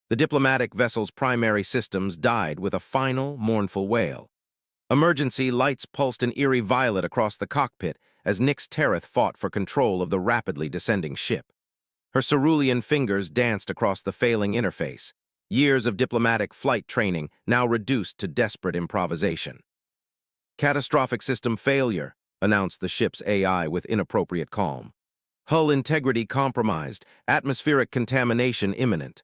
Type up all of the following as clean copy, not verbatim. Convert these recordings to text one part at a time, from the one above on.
The diplomatic vessel's primary systems died with a final, mournful wail. Emergency lights pulsed an eerie violet across the cockpit as Nyx Tereth fought for control of the rapidly descending ship. Her cerulean fingers danced across the failing interface, years of diplomatic flight training now reduced to desperate improvisation. Catastrophic system failure, announced the ship's AI with inappropriate calm. Hull integrity compromised, atmospheric contamination imminent.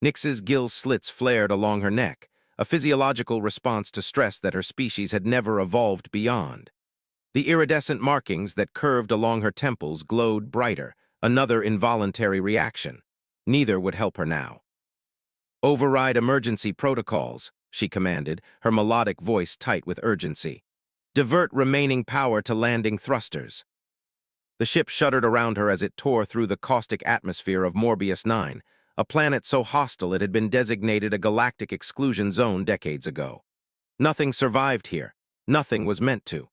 Nyx's gill slits flared along her neck, a physiological response to stress that her species had never evolved beyond. The iridescent markings that curved along her temples glowed brighter, another involuntary reaction. Neither would help her now. "Override emergency protocols," she commanded, her melodic voice tight with urgency. "Divert remaining power to landing thrusters." The ship shuddered around her as it tore through the caustic atmosphere of Morbius 9, a planet so hostile it had been designated a galactic exclusion zone decades ago. Nothing survived here. Nothing was meant to.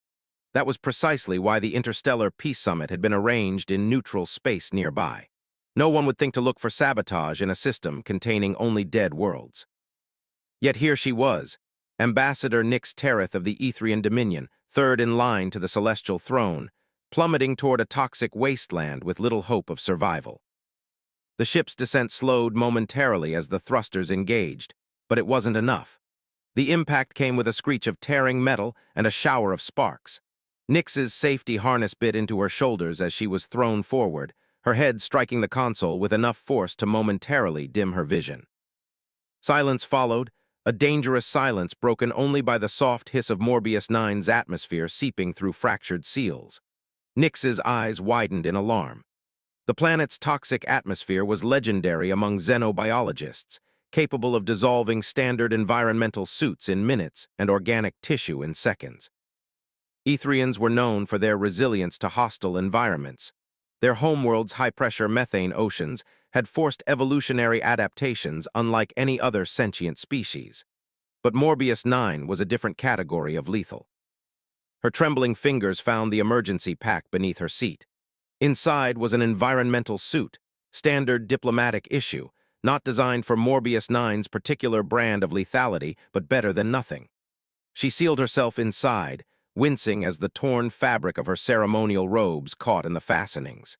That was precisely why the Interstellar Peace Summit had been arranged in neutral space nearby. No one would think to look for sabotage in a system containing only dead worlds. Yet here she was, Ambassador Nyx Tereth of the Etherian Dominion, third in line to the celestial throne, plummeting toward a toxic wasteland with little hope of survival. The ship's descent slowed momentarily as the thrusters engaged, but it wasn't enough. The impact came with a screech of tearing metal and a shower of sparks. Nyx's safety harness bit into her shoulders as she was thrown forward, her head striking the console with enough force to momentarily dim her vision. Silence followed, a dangerous silence broken only by the soft hiss of Morbius 9's atmosphere seeping through fractured seals. Nyx's eyes widened in alarm. The planet's toxic atmosphere was legendary among xenobiologists, capable of dissolving standard environmental suits in minutes and organic tissue in seconds. Etherians were known for their resilience to hostile environments. Their homeworld's high-pressure methane oceans had forced evolutionary adaptations unlike any other sentient species. But Morbius 9 was a different category of lethal. Her trembling fingers found the emergency pack beneath her seat. Inside was an environmental suit, standard diplomatic issue, not designed for Morbius 9's particular brand of lethality, but better than nothing. She sealed herself inside, wincing as the torn fabric of her ceremonial robes caught in the fastenings.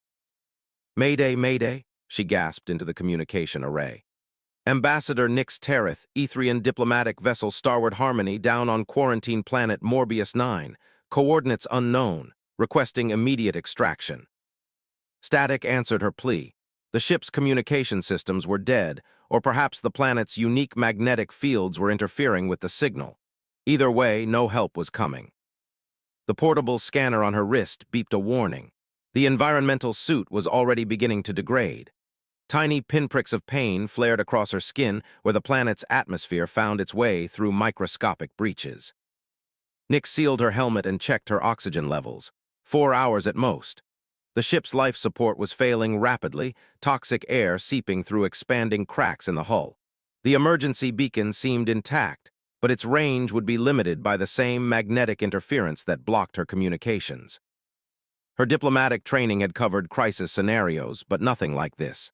"Mayday, Mayday," she gasped into the communication array. "Ambassador Nyx Tereth, Etherian diplomatic vessel Starward Harmony down on quarantine planet Morbius 9, coordinates unknown, requesting immediate extraction." Static answered her plea. The ship's communication systems were dead, or perhaps the planet's unique magnetic fields were interfering with the signal. Either way, no help was coming. The portable scanner on her wrist beeped a warning. The environmental suit was already beginning to degrade. Tiny pinpricks of pain flared across her skin where the planet's atmosphere found its way through microscopic breaches. Nyx sealed her helmet and checked her oxygen levels. 4 hours at most. The ship's life support was failing rapidly, toxic air seeping through expanding cracks in the hull. The emergency beacon seemed intact, but its range would be limited by the same magnetic interference that blocked her communications. Her diplomatic training had covered crisis scenarios, but nothing like this.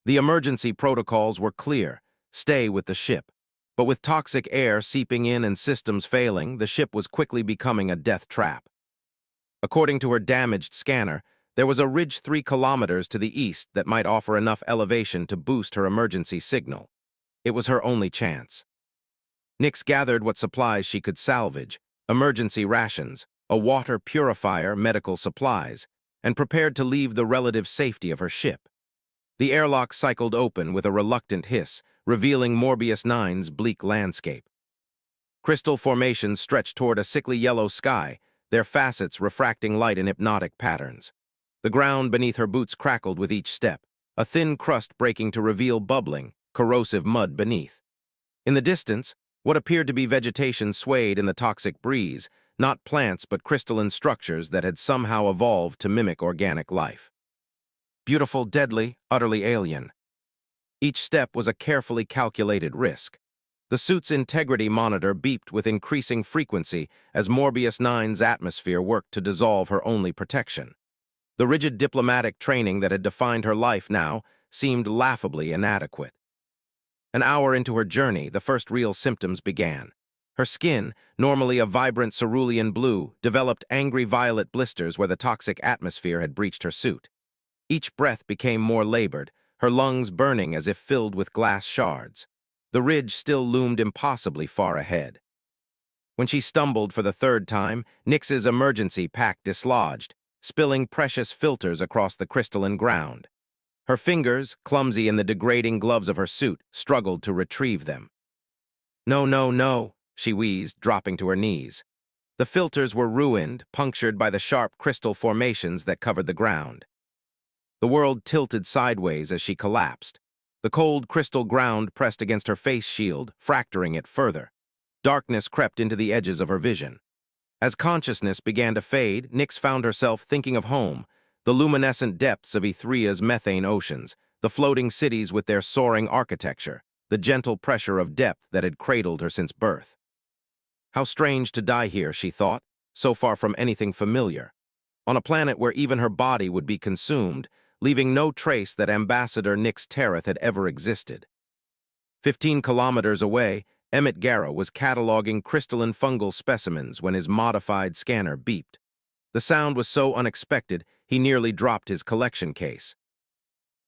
The emergency protocols were clear: stay with the ship. But with toxic air seeping in and systems failing, the ship was quickly becoming a death trap. According to her damaged scanner, there was a ridge 3 kilometers to the east that might offer enough elevation to boost her emergency signal. It was her only chance. Nyx gathered what supplies she could salvage: emergency rations, a water purifier, medical supplies, and prepared to leave the relative safety of her ship. The airlock cycled open with a reluctant hiss, revealing Morbius 9's bleak landscape. Crystal formations stretched toward a sickly yellow sky, their facets refracting light in hypnotic patterns. The ground beneath her boots crackled with each step, a thin crust breaking to reveal bubbling, corrosive mud beneath. In the distance, what appeared to be vegetation swayed in the toxic breeze, not plants but crystalline structures that had somehow evolved to mimic organic life. Beautiful, deadly, utterly alien. Each step was a carefully calculated risk. The suit's integrity monitor beeped with increasing frequency as Morbius 9's atmosphere worked to dissolve her only protection. The rigid diplomatic training that had defined her life now seemed laughably inadequate. An hour into her journey, the first real symptoms began. Her skin, normally a vibrant cerulean blue, developed angry violet blisters where the toxic atmosphere had breached her suit. Each breath became more labored, her lungs burning as if filled with glass shards. The ridge still loomed impossibly far ahead. When she stumbled for the third time, Nyx's emergency pack dislodged, spilling precious filters across the crystalline ground. Her fingers, clumsy in the degrading gloves of her suit, struggled to retrieve them. "No, no, no," she wheezed, dropping to her knees. The filters were ruined, punctured by the sharp crystal formations that covered the ground. The world tilted sideways as she collapsed. The cold crystal ground pressed against her face shield, fracturing it further. Darkness crept into the edges of her vision. As consciousness began to fade, Nyx found herself thinking of home, the luminescent depths of Etheria's methane oceans, the floating cities with their soaring architecture, the gentle pressure of depth that had cradled her since birth. How strange to die here, she thought, so far from anything familiar, on a planet where even her body would be consumed, leaving no trace that Ambassador Nyx Tereth had ever existed. 15 kilometers away, Emmett Garrow was cataloging crystalline fungal specimens when his modified scanner beeped. The sound was so unexpected, he nearly dropped his collection case.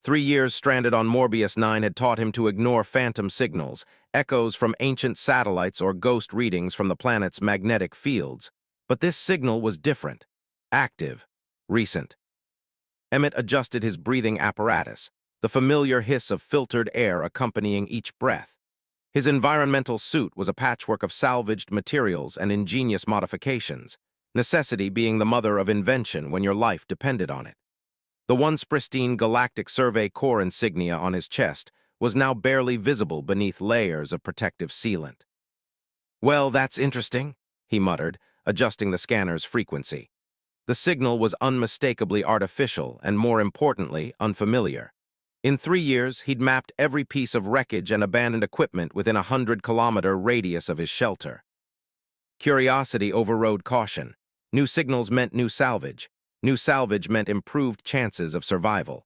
3 years stranded on Morbius 9 had taught him to ignore phantom signals, echoes from ancient satellites or ghost readings from the planet's magnetic fields. But this signal was different, active, recent. Emmett adjusted his breathing apparatus, the familiar hiss of filtered air accompanying each breath. His environmental suit was a patchwork of salvaged materials and ingenious modifications, necessity being the mother of invention when your life depended on it. The once pristine Galactic Survey Corps insignia on his chest was now barely visible beneath layers of protective sealant. "Well, that's interesting," he muttered, adjusting the scanner's frequency. The signal was unmistakably artificial and, more importantly, unfamiliar. In 3 years, he'd mapped every piece of wreckage and abandoned equipment within a 100-kilometer radius of his shelter. Curiosity overrode caution. New signals meant new salvage. New salvage meant improved chances of survival.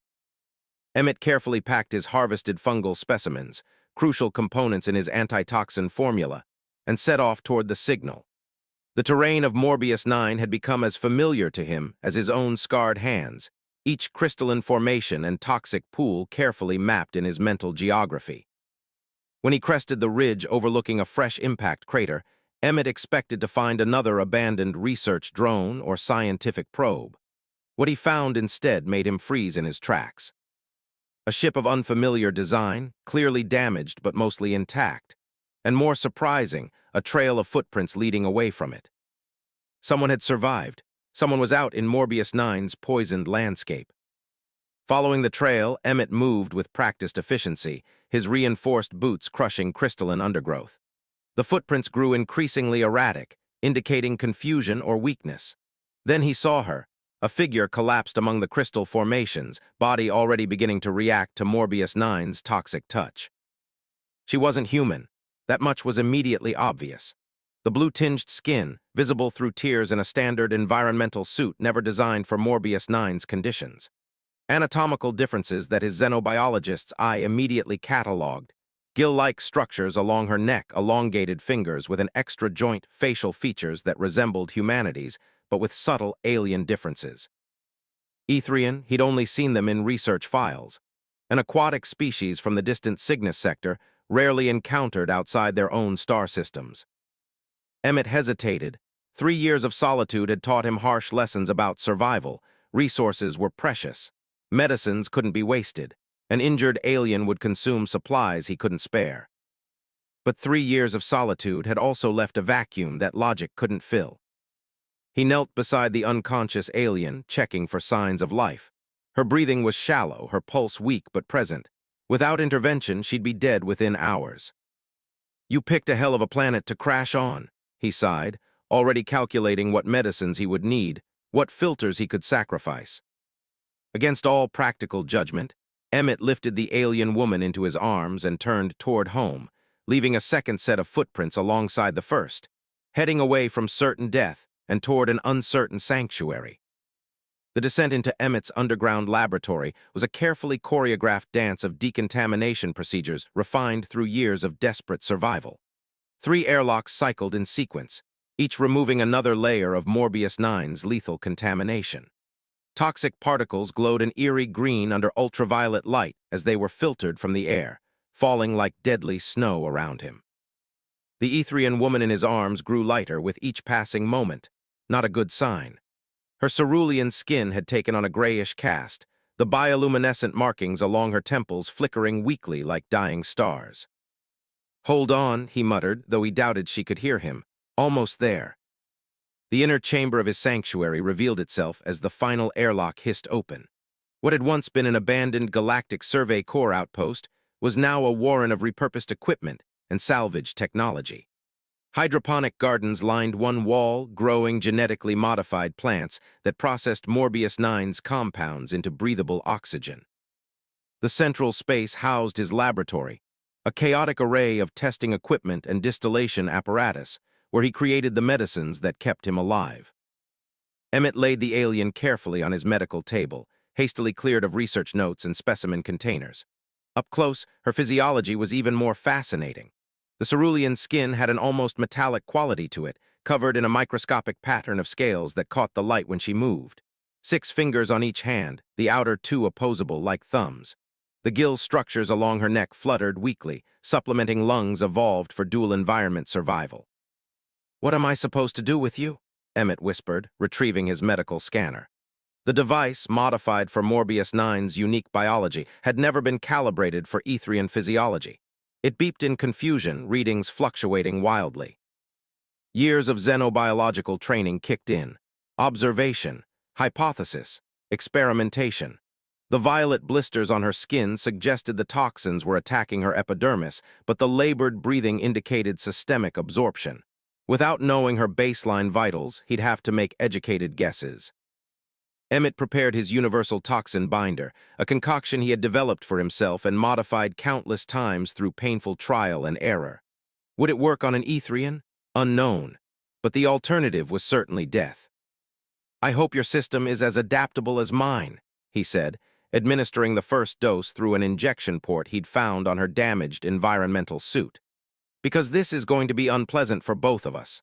Emmett carefully packed his harvested fungal specimens, crucial components in his antitoxin formula, and set off toward the signal. The terrain of Morbius 9 had become as familiar to him as his own scarred hands, each crystalline formation and toxic pool carefully mapped in his mental geography. When he crested the ridge overlooking a fresh impact crater, Emmett expected to find another abandoned research drone or scientific probe. What he found instead made him freeze in his tracks. A ship of unfamiliar design, clearly damaged but mostly intact, and more surprising, a trail of footprints leading away from it. Someone had survived. Someone was out in Morbius 9's poisoned landscape. Following the trail, Emmett moved with practiced efficiency, his reinforced boots crushing crystalline undergrowth. The footprints grew increasingly erratic, indicating confusion or weakness. Then he saw her, a figure collapsed among the crystal formations, body already beginning to react to Morbius 9's toxic touch. She wasn't human. That much was immediately obvious. The blue-tinged skin, visible through tears in a standard environmental suit never designed for Morbius 9's conditions. Anatomical differences that his xenobiologist's eye immediately cataloged. Gill-like structures along her neck, elongated fingers with an extra joint facial features that resembled humanity's, but with subtle alien differences. Etherian, he'd only seen them in research files. An aquatic species from the distant Cygnus sector, rarely encountered outside their own star systems. Emmett hesitated. 3 years of solitude had taught him harsh lessons about survival. Resources were precious. Medicines couldn't be wasted. An injured alien would consume supplies he couldn't spare. But 3 years of solitude had also left a vacuum that logic couldn't fill. He knelt beside the unconscious alien, checking for signs of life. Her breathing was shallow, her pulse weak but present. Without intervention, she'd be dead within hours. "You picked a hell of a planet to crash on," he sighed, already calculating what medicines he would need, what filters he could sacrifice. Against all practical judgment, Emmett lifted the alien woman into his arms and turned toward home, leaving a second set of footprints alongside the first, heading away from certain death and toward an uncertain sanctuary. The descent into Emmett's underground laboratory was a carefully choreographed dance of decontamination procedures refined through years of desperate survival. 3 airlocks cycled in sequence, each removing another layer of Morbius-9's lethal contamination. Toxic particles glowed an eerie green under ultraviolet light as they were filtered from the air, falling like deadly snow around him. The Etherian woman in his arms grew lighter with each passing moment, not a good sign. Her cerulean skin had taken on a grayish cast, the bioluminescent markings along her temples flickering weakly like dying stars. "Hold on," he muttered, though he doubted she could hear him. "Almost there." The inner chamber of his sanctuary revealed itself as the final airlock hissed open. What had once been an abandoned Galactic Survey Corps outpost was now a warren of repurposed equipment and salvaged technology. Hydroponic gardens lined one wall, growing genetically modified plants that processed Morbius-9's compounds into breathable oxygen. The central space housed his laboratory, a chaotic array of testing equipment and distillation apparatus, where he created the medicines that kept him alive. Emmett laid the alien carefully on his medical table, hastily cleared of research notes and specimen containers. Up close, her physiology was even more fascinating. The cerulean skin had an almost metallic quality to it, covered in a microscopic pattern of scales that caught the light when she moved. 6 fingers on each hand, the outer 2 opposable like thumbs. The gill structures along her neck fluttered weakly, supplementing lungs evolved for dual-environment survival. "What am I supposed to do with you?" Emmett whispered, retrieving his medical scanner. The device, modified for Morbius-9's unique biology, had never been calibrated for Etherian physiology. It beeped in confusion, readings fluctuating wildly. Years of xenobiological training kicked in. Observation, hypothesis, experimentation. The violet blisters on her skin suggested the toxins were attacking her epidermis, but the labored breathing indicated systemic absorption. Without knowing her baseline vitals, he'd have to make educated guesses. Emmett prepared his universal toxin binder, a concoction he had developed for himself and modified countless times through painful trial and error. Would it work on an Etherian? Unknown. But the alternative was certainly death. "I hope your system is as adaptable as mine," he said, administering the first dose through an injection port he'd found on her damaged environmental suit. "Because this is going to be unpleasant for both of us."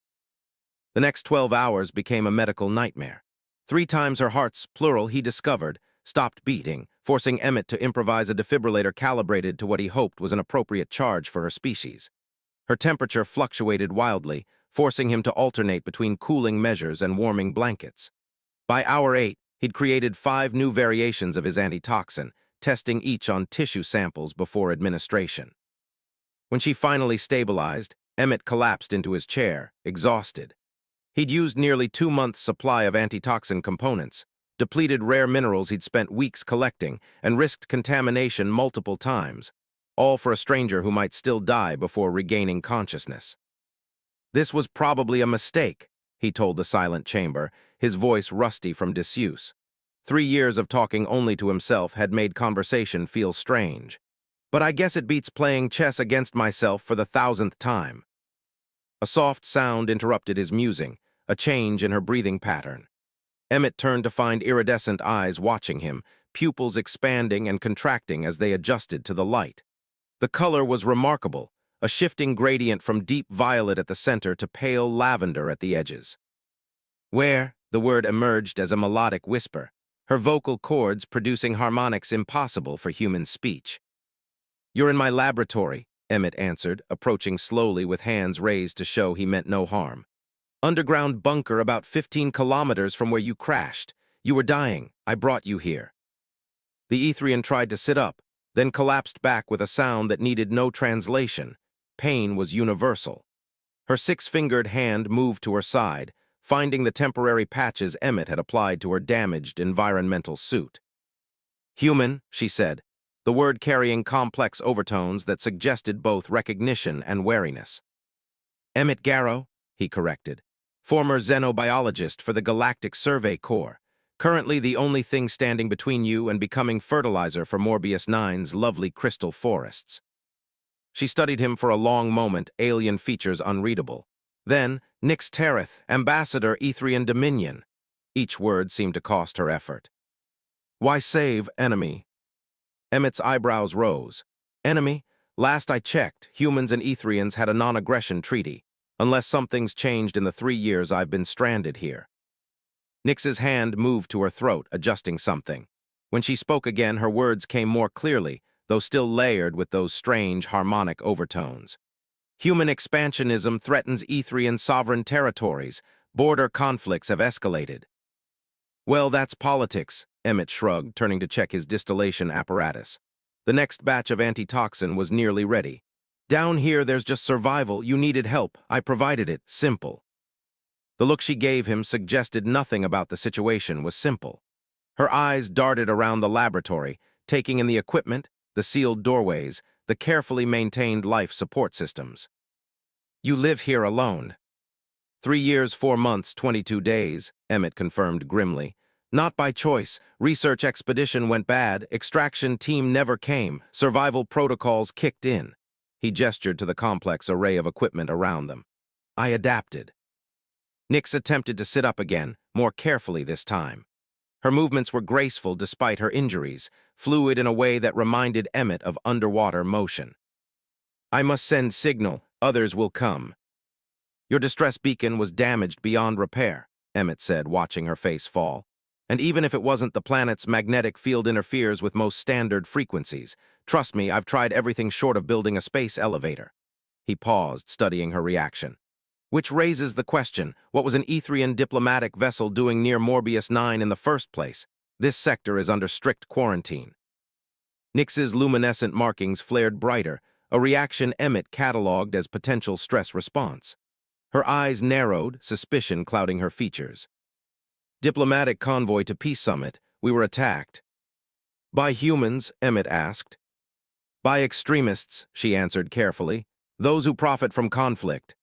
The next 12 hours became a medical nightmare. 3 times her heart's plural, he discovered, stopped beating, forcing Emmett to improvise a defibrillator calibrated to what he hoped was an appropriate charge for her species. Her temperature fluctuated wildly, forcing him to alternate between cooling measures and warming blankets. By hour 8, he'd created 5 new variations of his antitoxin, testing each on tissue samples before administration. When she finally stabilized, Emmett collapsed into his chair, exhausted. He'd used nearly 2 months' supply of antitoxin components, depleted rare minerals he'd spent weeks collecting, and risked contamination multiple times, all for a stranger who might still die before regaining consciousness. "This was probably a mistake," he told the silent chamber, his voice rusty from disuse. 3 years of talking only to himself had made conversation feel strange. "But I guess it beats playing chess against myself for the 1,000th time." A soft sound interrupted his musing, a change in her breathing pattern. Emmett turned to find iridescent eyes watching him, pupils expanding and contracting as they adjusted to the light. The color was remarkable, a shifting gradient from deep violet at the center to pale lavender at the edges. "Where?" The word emerged as a melodic whisper, her vocal cords producing harmonics impossible for human speech. "You're in my laboratory," Emmett answered, approaching slowly with hands raised to show he meant no harm. "Underground bunker about 15 kilometers from where you crashed. You were dying. I brought you here." The Etherian tried to sit up, then collapsed back with a sound that needed no translation. Pain was universal. Her 6-fingered hand moved to her side, finding the temporary patches Emmett had applied to her damaged environmental suit. "Human," she said, the word carrying complex overtones that suggested both recognition and wariness. "Emmett Garrow," he corrected, "former xenobiologist for the Galactic Survey Corps, currently the only thing standing between you and becoming fertilizer for Morbius-9's lovely crystal forests." She studied him for a long moment, alien features unreadable. Then, "Nix Terith, Ambassador Etherian Dominion." Each word seemed to cost her effort. Why save enemy? Emmett's eyebrows rose. Enemy? Last I checked, humans and Etherians had a non-aggression treaty, unless something's changed in the 3 years I've been stranded here. Nyx's hand moved to her throat, adjusting something. When she spoke again, her words came more clearly, though still layered with those strange, harmonic overtones. Human expansionism threatens Etherian sovereign territories. Border conflicts have escalated. Well, that's politics, Emmett shrugged, turning to check his distillation apparatus. The next batch of antitoxin was nearly ready. Down here, there's just survival. You needed help. I provided it. Simple. The look she gave him suggested nothing about the situation was simple. Her eyes darted around the laboratory, taking in the equipment, the sealed doorways, the carefully maintained life support systems. You live here alone. 3 years, 4 months, 22 days, Emmett confirmed grimly. Not by choice. Research expedition went bad. Extraction team never came. Survival protocols kicked in. He gestured to the complex array of equipment around them. I adapted. Nyx attempted to sit up again, more carefully this time. Her movements were graceful despite her injuries, fluid in a way that reminded Emmett of underwater motion. I must send signal. Others will come. Your distress beacon was damaged beyond repair, Emmett said, watching her face fall. And even if it wasn't, the planet's magnetic field interferes with most standard frequencies. Trust me, I've tried everything short of building a space elevator. He paused, studying her reaction. Which raises the question, what was an Etherian diplomatic vessel doing near Morbius 9 in the first place? This sector is under strict quarantine. Nyx's luminescent markings flared brighter, a reaction Emmett catalogued as potential stress response. Her eyes narrowed, suspicion clouding her features. Diplomatic convoy to Peace Summit. We were attacked. By humans, Emmett asked. By extremists, she answered carefully. Those who profit from conflict.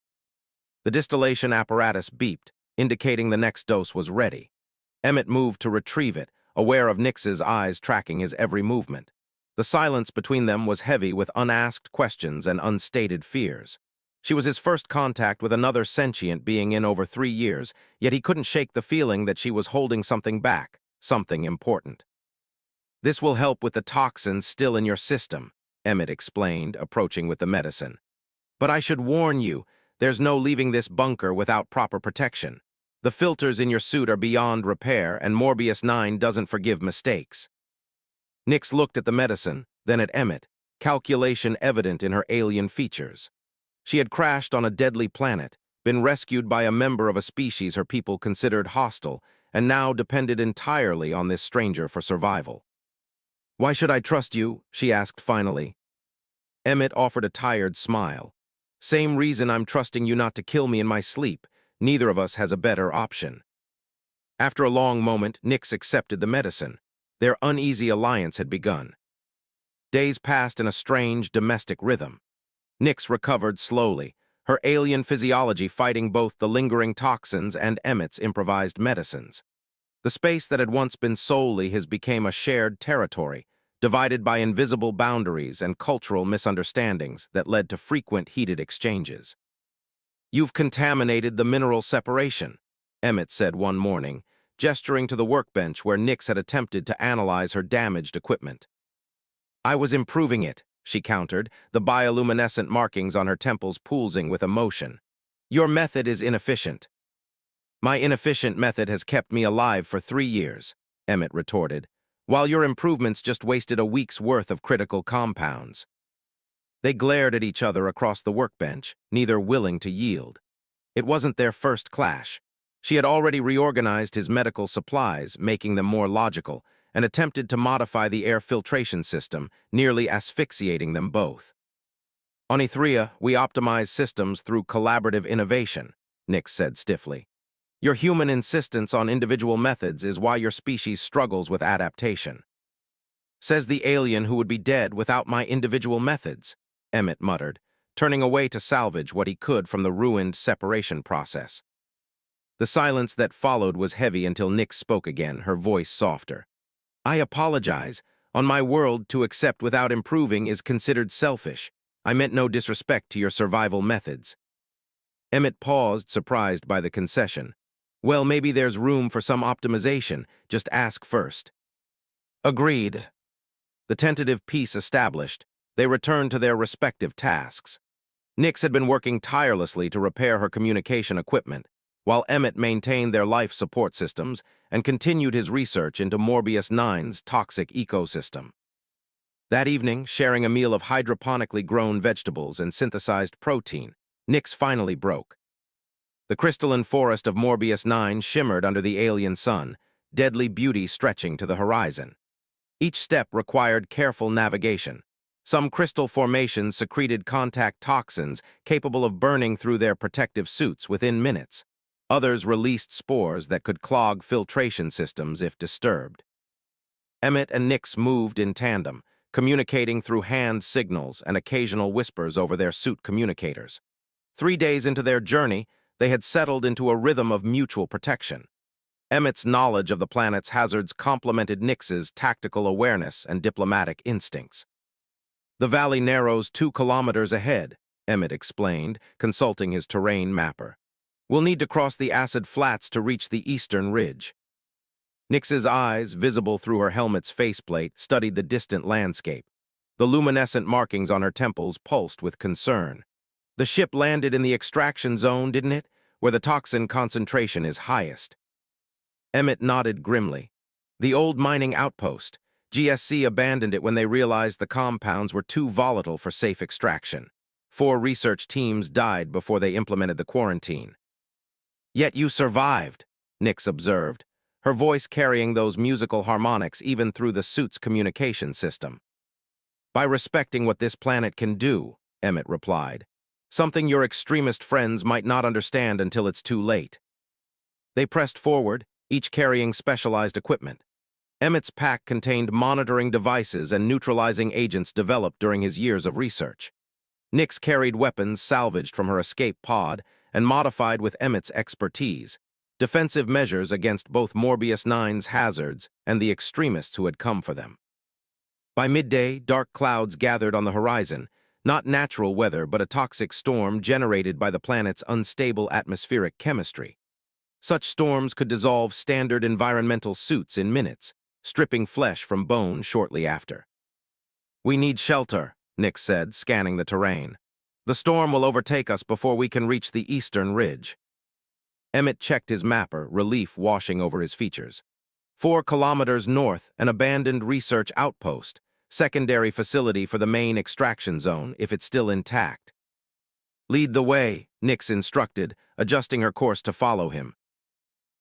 The distillation apparatus beeped, indicating the next dose was ready. Emmett moved to retrieve it, aware of Nyx's eyes tracking his every movement. The silence between them was heavy with unasked questions and unstated fears. She was his first contact with another sentient being in over 3 years, yet he couldn't shake the feeling that she was holding something back, something important. This will help with the toxins still in your system, Emmett explained, approaching with the medicine. But I should warn you, there's no leaving this bunker without proper protection. The filters in your suit are beyond repair, and Morbius 9 doesn't forgive mistakes. Nyx looked at the medicine, then at Emmett, calculation evident in her alien features. She had crashed on a deadly planet, been rescued by a member of a species her people considered hostile, and now depended entirely on this stranger for survival. Why should I trust you? She asked finally. Emmett offered a tired smile. Same reason I'm trusting you not to kill me in my sleep. Neither of us has a better option. After a long moment, Nyx accepted the medicine. Their uneasy alliance had begun. Days passed in a strange domestic rhythm. Nyx recovered slowly, her alien physiology fighting both the lingering toxins and Emmett's improvised medicines. The space that had once been solely his became a shared territory, divided by invisible boundaries and cultural misunderstandings that led to frequent heated exchanges. You've contaminated the mineral separation, Emmett said one morning, gesturing to the workbench where Nyx had attempted to analyze her damaged equipment. I was improving it, she countered, the bioluminescent markings on her temples pulsing with emotion. Your method is inefficient. My inefficient method has kept me alive for 3 years, Emmett retorted, while your improvements just wasted a week's worth of critical compounds. They glared at each other across the workbench, neither willing to yield. It wasn't their first clash. She had already reorganized his medical supplies, making them more logical, and attempted to modify the air filtration system, nearly asphyxiating them both. On Ethria, we optimize systems through collaborative innovation, Nyx said stiffly. Your human insistence on individual methods is why your species struggles with adaptation. Says the alien who would be dead without my individual methods, Emmett muttered, turning away to salvage what he could from the ruined separation process. The silence that followed was heavy until Nyx spoke again, her voice softer. I apologize. On my world, to accept without improving is considered selfish. I meant no disrespect to your survival methods. Emmett paused, surprised by the concession. Well, maybe there's room for some optimization. Just ask first. Agreed. The tentative peace established, they returned to their respective tasks. Nix had been working tirelessly to repair her communication equipment, while Emmett maintained their life support systems and continued his research into Morbius-9's toxic ecosystem. That evening, sharing a meal of hydroponically grown vegetables and synthesized protein, Nix finally broke. The crystalline forest of Morbius-9 shimmered under the alien sun, deadly beauty stretching to the horizon. Each step required careful navigation. Some crystal formations secreted contact toxins capable of burning through their protective suits within minutes. Others released spores that could clog filtration systems if disturbed. Emmett and Nix moved in tandem, communicating through hand signals and occasional whispers over their suit communicators. 3 days into their journey, they had settled into a rhythm of mutual protection. Emmett's knowledge of the planet's hazards complemented Nix's tactical awareness and diplomatic instincts. The valley narrows 2 kilometers ahead, Emmett explained, consulting his terrain mapper. We'll need to cross the acid flats to reach the eastern ridge. Nix's eyes, visible through her helmet's faceplate, studied the distant landscape. The luminescent markings on her temples pulsed with concern. The ship landed in the extraction zone, didn't it? Where the toxin concentration is highest. Emmett nodded grimly. The old mining outpost. GSC abandoned it when they realized the compounds were too volatile for safe extraction. 4 research teams died before they implemented the quarantine. Yet you survived, Nix observed, her voice carrying those musical harmonics even through the suit's communication system. By respecting what this planet can do, Emmett replied. Something your extremist friends might not understand until it's too late. They pressed forward, each carrying specialized equipment. Emmett's pack contained monitoring devices and neutralizing agents developed during his years of research. Nix carried weapons salvaged from her escape pod and modified with Emmett's expertise, defensive measures against both Morbius-9's hazards and the extremists who had come for them. By midday, dark clouds gathered on the horizon, not natural weather but a toxic storm generated by the planet's unstable atmospheric chemistry. Such storms could dissolve standard environmental suits in minutes, stripping flesh from bone shortly after. We need shelter, Nix said, scanning the terrain. The storm will overtake us before we can reach the eastern ridge. Emmett checked his mapper, relief washing over his features. 4 kilometers north, an abandoned research outpost, secondary facility for the main extraction zone if it's still intact. Lead the way, Nix instructed, adjusting her course to follow him.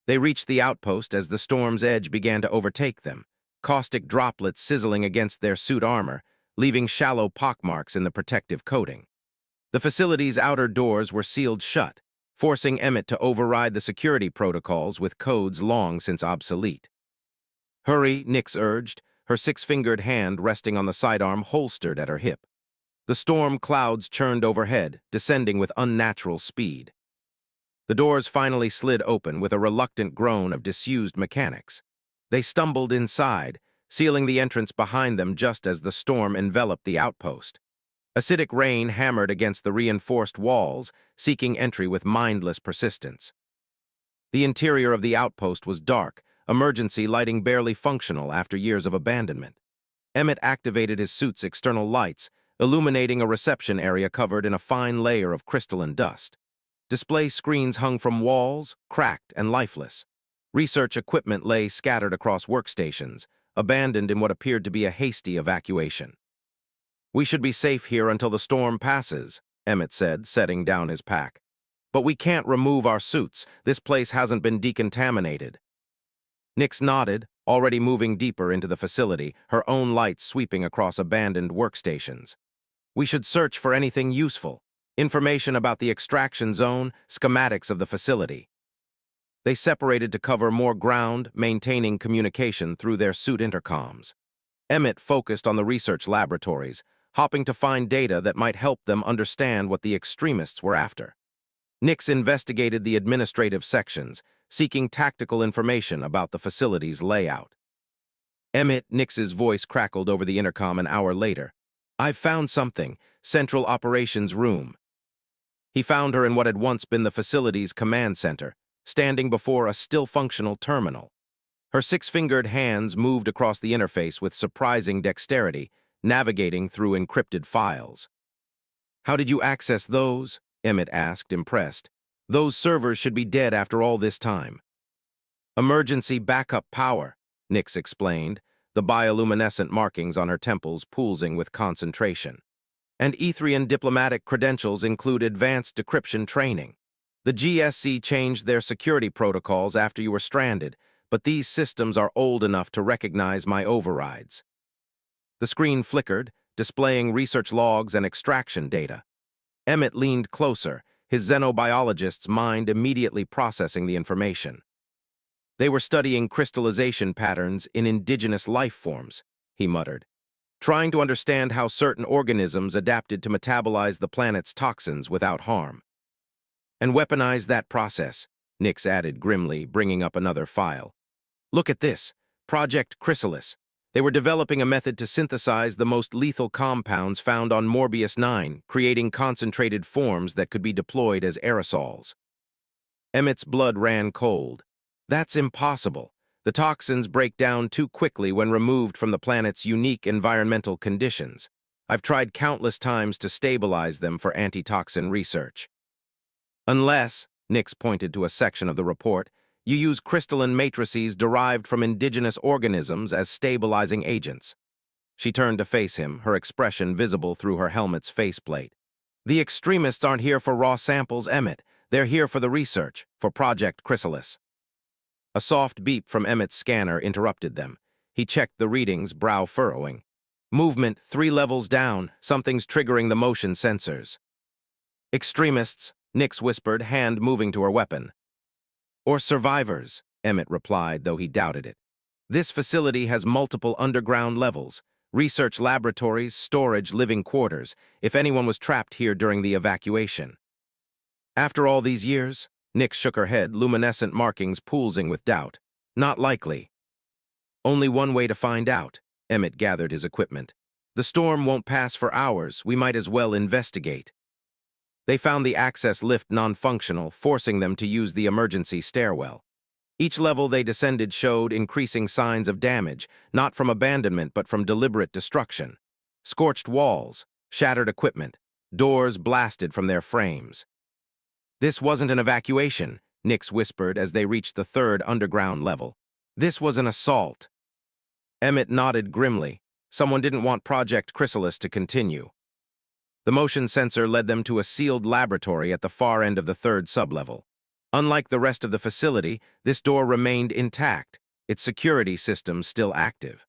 They reached the outpost as the storm's edge began to overtake them, caustic droplets sizzling against their suit armor, leaving shallow pockmarks in the protective coating. The facility's outer doors were sealed shut, forcing Emmett to override the security protocols with codes long since obsolete. Hurry, Nix urged, her 6-fingered hand resting on the sidearm holstered at her hip. The storm clouds churned overhead, descending with unnatural speed. The doors finally slid open with a reluctant groan of disused mechanics. They stumbled inside, sealing the entrance behind them just as the storm enveloped the outpost. Acidic rain hammered against the reinforced walls, seeking entry with mindless persistence. The interior of the outpost was dark, emergency lighting barely functional after years of abandonment. Emmett activated his suit's external lights, illuminating a reception area covered in a fine layer of crystalline dust. Display screens hung from walls, cracked and lifeless. Research equipment lay scattered across workstations, abandoned in what appeared to be a hasty evacuation. We should be safe here until the storm passes, Emmett said, setting down his pack. But we can't remove our suits. This place hasn't been decontaminated. Nix nodded, already moving deeper into the facility, her own lights sweeping across abandoned workstations. We should search for anything useful. Information about the extraction zone, schematics of the facility. They separated to cover more ground, maintaining communication through their suit intercoms. Emmett focused on the research laboratories, hopping to find data that might help them understand what the extremists were after. Nix investigated the administrative sections, seeking tactical information about the facility's layout. Emmett, Nix's voice crackled over the intercom an hour later. I've found something. Central Operations Room. He found her in what had once been the facility's command center, standing before a still-functional terminal. Her six-fingered hands moved across the interface with surprising dexterity, navigating through encrypted files. "How did you access those?" Emmett asked, impressed. "Those servers should be dead after all this time." "Emergency backup power," Nix explained, the bioluminescent markings on her temples pulsing with concentration. "And Etherian diplomatic credentials include advanced decryption training. The GSC changed their security protocols after you were stranded, but these systems are old enough to recognize my overrides." The screen flickered, displaying research logs and extraction data. Emmett leaned closer, his xenobiologist's mind immediately processing the information. "They were studying crystallization patterns in indigenous life forms," he muttered, "trying to understand how certain organisms adapted to metabolize the planet's toxins without harm. And weaponize that process," Nix added grimly, bringing up another file. "Look at this, Project Chrysalis. They were developing a method to synthesize the most lethal compounds found on Morbius 9, creating concentrated forms that could be deployed as aerosols." Emmett's blood ran cold. "That's impossible. The toxins break down too quickly when removed from the planet's unique environmental conditions. I've tried countless times to stabilize them for antitoxin research." "Unless," Nix pointed to a section of the report, "you use crystalline matrices derived from indigenous organisms as stabilizing agents." She turned to face him, her expression visible through her helmet's faceplate. "The extremists aren't here for raw samples, Emmett. They're here for the research, for Project Chrysalis." A soft beep from Emmett's scanner interrupted them. He checked the readings, brow furrowing. "Movement 3 levels down. Something's triggering the motion sensors." "Extremists," Nix whispered, hand moving to her weapon. "Or survivors," Emmett replied, though he doubted it. "This facility has multiple underground levels, research laboratories, storage, living quarters, if anyone was trapped here during the evacuation." "After all these years?" Nix shook her head, luminescent markings pulsing with doubt. "Not likely." "Only one way to find out." Emmett gathered his equipment. "The storm won't pass for hours. We might as well investigate." They found the access lift non-functional, forcing them to use the emergency stairwell. Each level they descended showed increasing signs of damage, not from abandonment but from deliberate destruction. Scorched walls, shattered equipment, doors blasted from their frames. "This wasn't an evacuation," Nix whispered as they reached the third underground level. "This was an assault." Emmett nodded grimly. Someone didn't want Project Chrysalis to continue. The motion sensor led them to a sealed laboratory at the far end of the third sublevel. Unlike the rest of the facility, this door remained intact, its security systems still active.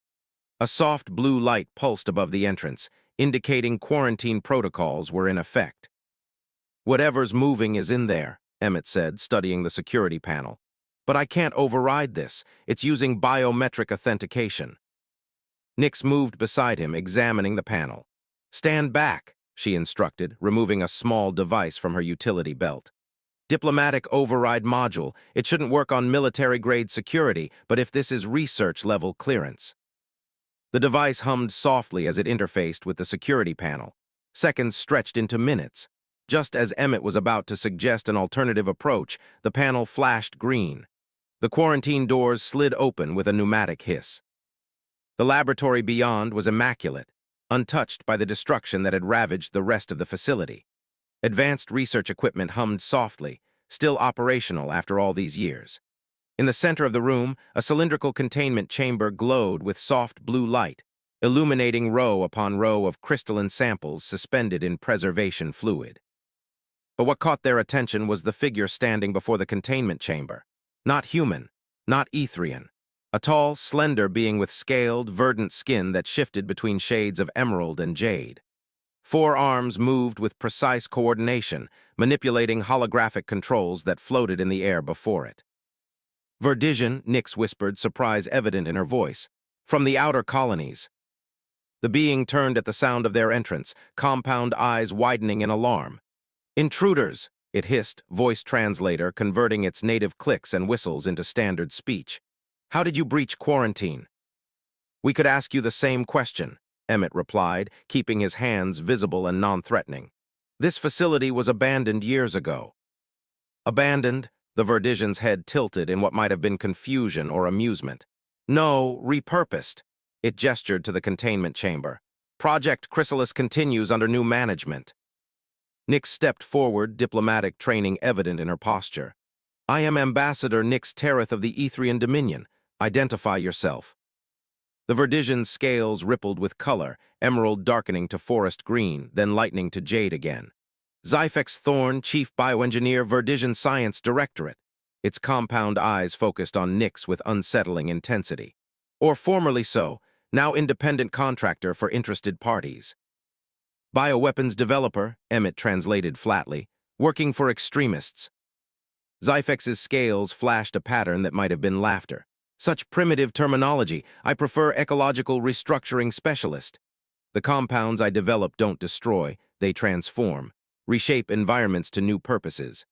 A soft blue light pulsed above the entrance, indicating quarantine protocols were in effect. "Whatever's moving is in there," Emmett said, studying the security panel. "But I can't override this. It's using biometric authentication." Nix moved beside him, examining the panel. "Stand back," she instructed, removing a small device from her utility belt. "Diplomatic override module. It shouldn't work on military-grade security, but if this is research-level clearance." The device hummed softly as it interfaced with the security panel. Seconds stretched into minutes. Just as Emmett was about to suggest an alternative approach, the panel flashed green. The quarantine doors slid open with a pneumatic hiss. The laboratory beyond was immaculate, untouched by the destruction that had ravaged the rest of the facility. Advanced research equipment hummed softly, still operational after all these years. In the center of the room, a cylindrical containment chamber glowed with soft blue light, illuminating row upon row of crystalline samples suspended in preservation fluid. But what caught their attention was the figure standing before the containment chamber. Not human, not Etherian. A tall, slender being with scaled, verdant skin that shifted between shades of emerald and jade. 4 arms moved with precise coordination, manipulating holographic controls that floated in the air before it. "Verdision," Nix whispered, surprise evident in her voice. "From the outer colonies." The being turned at the sound of their entrance, compound eyes widening in alarm. "Intruders," it hissed, voice translator converting its native clicks and whistles into standard speech. "How did you breach quarantine?" "We could ask you the same question," Emmett replied, keeping his hands visible and non-threatening. "This facility was abandoned years ago." "Abandoned?" The Verdigen's head tilted in what might have been confusion or amusement. No, repurposed. It gestured to the containment chamber. Project Chrysalis continues under new management. Nyx stepped forward, diplomatic training evident in her posture. I am Ambassador Nyx Tereth of the Etherian Dominion. Identify yourself. The Verdigen's scales rippled with color, emerald darkening to forest green, then lightening to jade again. Zyphex Thorn, Chief Bioengineer, Verdigen Science Directorate. Its compound eyes focused on Nyx with unsettling intensity. Or formerly so, now independent contractor for interested parties. Bioweapons developer, Emmett translated flatly, working for extremists. Zyphex's scales flashed a pattern that might have been laughter. Such primitive terminology. I prefer ecological restructuring specialist. The compounds I develop don't destroy, they transform, reshape environments to new purposes.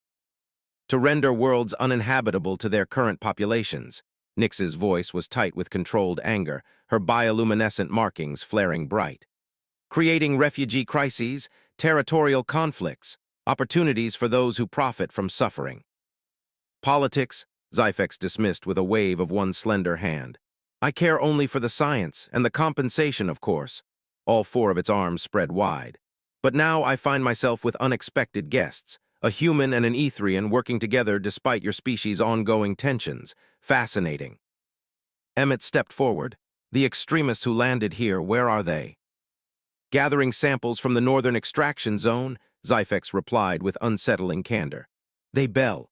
To render worlds uninhabitable to their current populations. Nyx's voice was tight with controlled anger, her bioluminescent markings flaring bright. Creating refugee crises, territorial conflicts, opportunities for those who profit from suffering. Politics, Zyphex dismissed with a wave of one slender hand. I care only for the science and the compensation, of course. All four of its arms spread wide. But now I find myself with unexpected guests, a human and an Etherian working together despite your species' ongoing tensions. Fascinating. Emmett stepped forward. The extremists who landed here, where are they? Gathering samples from the northern extraction zone, Zyphex replied with unsettling candor. They bell.